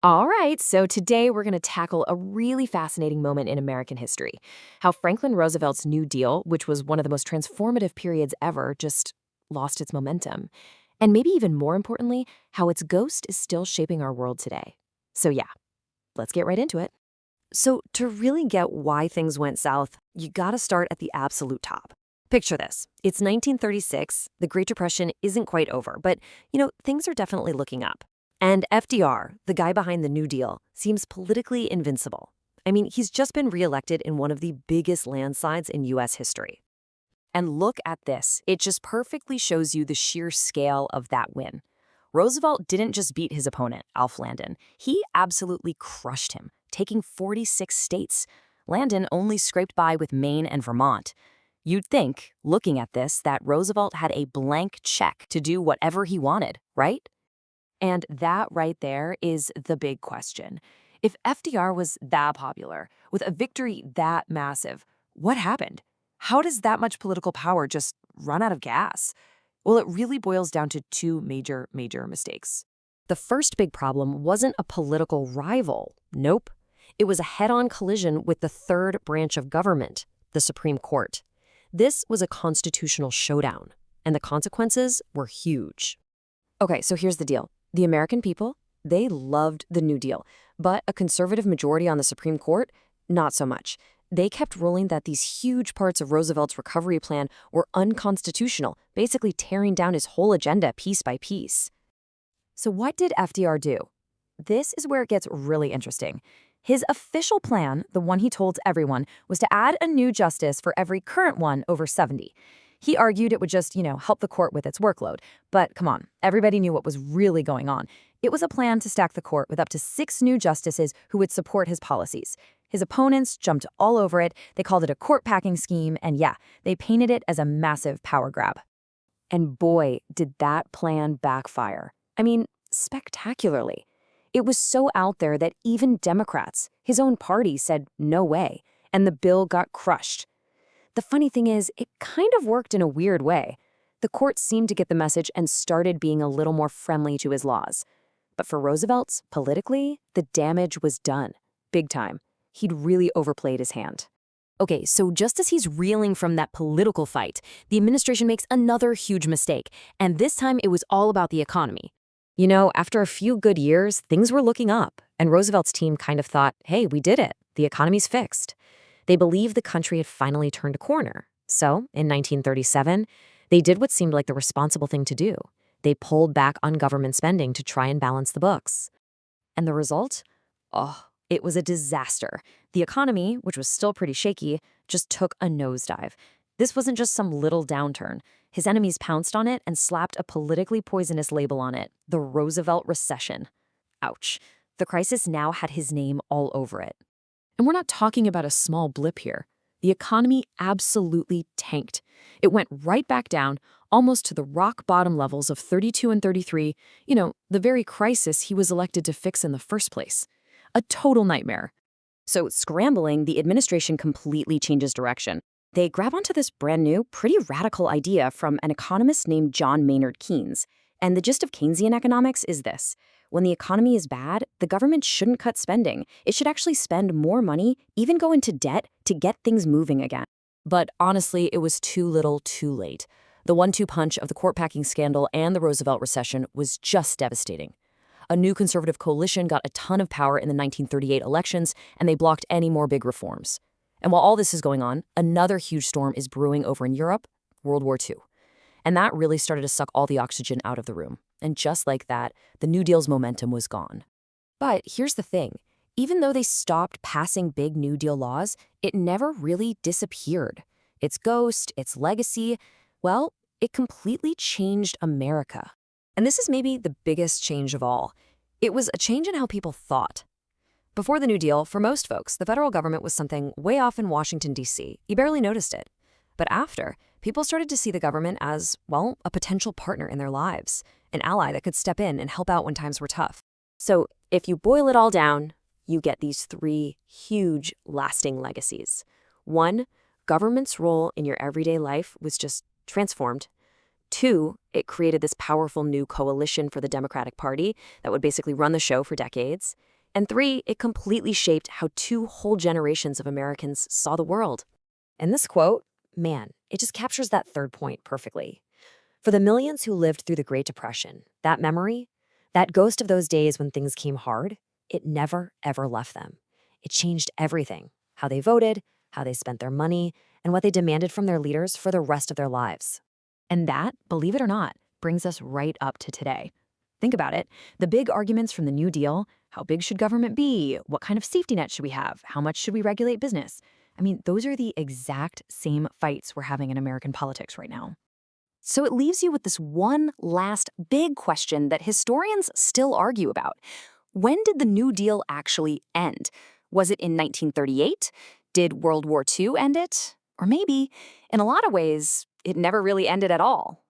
All right, so today we're going to tackle a really fascinating moment in American history. How Franklin Roosevelt's New Deal, which was one of the most transformative periods ever, just lost its momentum. And maybe even more importantly, how its ghost is still shaping our world today. So, yeah, let's get right into it. So, to really get why things went south, you gotta start at the absolute top. Picture this. It's 1936. The Great Depression isn't quite over, but, things are definitely looking up. And FDR, the guy behind the New Deal, seems politically invincible. I mean, he's just been reelected in one of the biggest landslides in U.S. history. And look at this. It just perfectly shows you the sheer scale of that win. Roosevelt didn't just beat his opponent, Alf Landon. He absolutely crushed him, taking 46 states. Landon only scraped by with Maine and Vermont. You'd think, looking at this, that Roosevelt had a blank check to do whatever he wanted, right? And that right there is the big question. If FDR was that popular, with a victory that massive, what happened? How does that much political power just run out of gas? Well, it really boils down to two major mistakes. The first big problem wasn't a political rival. Nope. It was a head-on collision with the third branch of government, the Supreme Court. This was a constitutional showdown, and the consequences were huge. Okay, so here's the deal. The American people, they loved the New Deal, but a conservative majority on the Supreme Court, not so much. They kept ruling that these huge parts of Roosevelt's recovery plan were unconstitutional, basically tearing down his whole agenda piece by piece. So what did FDR do? This is where it gets really interesting. His official plan, the one he told everyone, was to add a new justice for every current one over 70. He argued it would just, help the court with its workload. But come on, everybody knew what was really going on. It was a plan to stack the court with up to 6 new justices who would support his policies. His opponents jumped all over it. They called it a court-packing scheme, and yeah, they painted it as a massive power grab. And boy, did that plan backfire. I mean, spectacularly. It was so out there that even Democrats, his own party, said no way, and the bill got crushed. The funny thing is, it kind of worked in a weird way. The court seemed to get the message and started being a little more friendly to his laws. But for Roosevelt, politically, the damage was done. Big time. He'd really overplayed his hand. Okay, so just as he's reeling from that political fight, the administration makes another huge mistake, and this time it was all about the economy. After a few good years, things were looking up, and Roosevelt's team kind of thought, hey, we did it. The economy's fixed. They believed the country had finally turned a corner. So, in 1937, they did what seemed like the responsible thing to do. They pulled back on government spending to try and balance the books. And the result? Oh, it was a disaster. The economy, which was still pretty shaky, just took a nosedive. This wasn't just some little downturn. His enemies pounced on it and slapped a politically poisonous label on it, the Roosevelt Recession. Ouch. The crisis now had his name all over it. And we're not talking about a small blip here. The economy absolutely tanked. It went right back down, almost to the rock bottom levels of 32 and 33, the very crisis he was elected to fix in the first place. A total nightmare. So scrambling, the administration completely changes direction. They grab onto this brand new, pretty radical idea from an economist named John Maynard Keynes. And the gist of Keynesian economics is this. When the economy is bad, the government shouldn't cut spending. It should actually spend more money, even go into debt, to get things moving again. But honestly, it was too little too late. The 1-2 punch of the court-packing scandal and the Roosevelt recession was just devastating. A new conservative coalition got a ton of power in the 1938 elections, and they blocked any more big reforms. And while all this is going on, another huge storm is brewing over in Europe, World War II. And that really started to suck all the oxygen out of the room. And just like that, the New Deal's momentum was gone. But here's the thing. Even though they stopped passing big New Deal laws, it never really disappeared. Its ghost, its legacy, well, it completely changed America. And this is maybe the biggest change of all. It was a change in how people thought. Before the New Deal, for most folks, the federal government was something way off in Washington, D.C. You barely noticed it. But after, people started to see the government as, well, a potential partner in their lives, an ally that could step in and help out when times were tough. So if you boil it all down, you get these 3 huge, lasting legacies. 1, government's role in your everyday life was just transformed. Two, it created this powerful new coalition for the Democratic Party that would basically run the show for decades. And three, it completely shaped how two whole generations of Americans saw the world. And this quote, man, it just captures that third point perfectly. For the millions who lived through the Great Depression, that memory, that ghost of those days when things came hard, it never, ever left them. It changed everything: how they voted, how they spent their money, and what they demanded from their leaders for the rest of their lives. And that, believe it or not, brings us right up to today. Think about it. The big arguments from the New Deal: how big should government be? What kind of safety net should we have? How much should we regulate business? I mean, those are the exact same fights we're having in American politics right now. So it leaves you with this one last big question that historians still argue about. When did the New Deal actually end? Was it in 1938? Did World War II end it? Or maybe, in a lot of ways, it never really ended at all.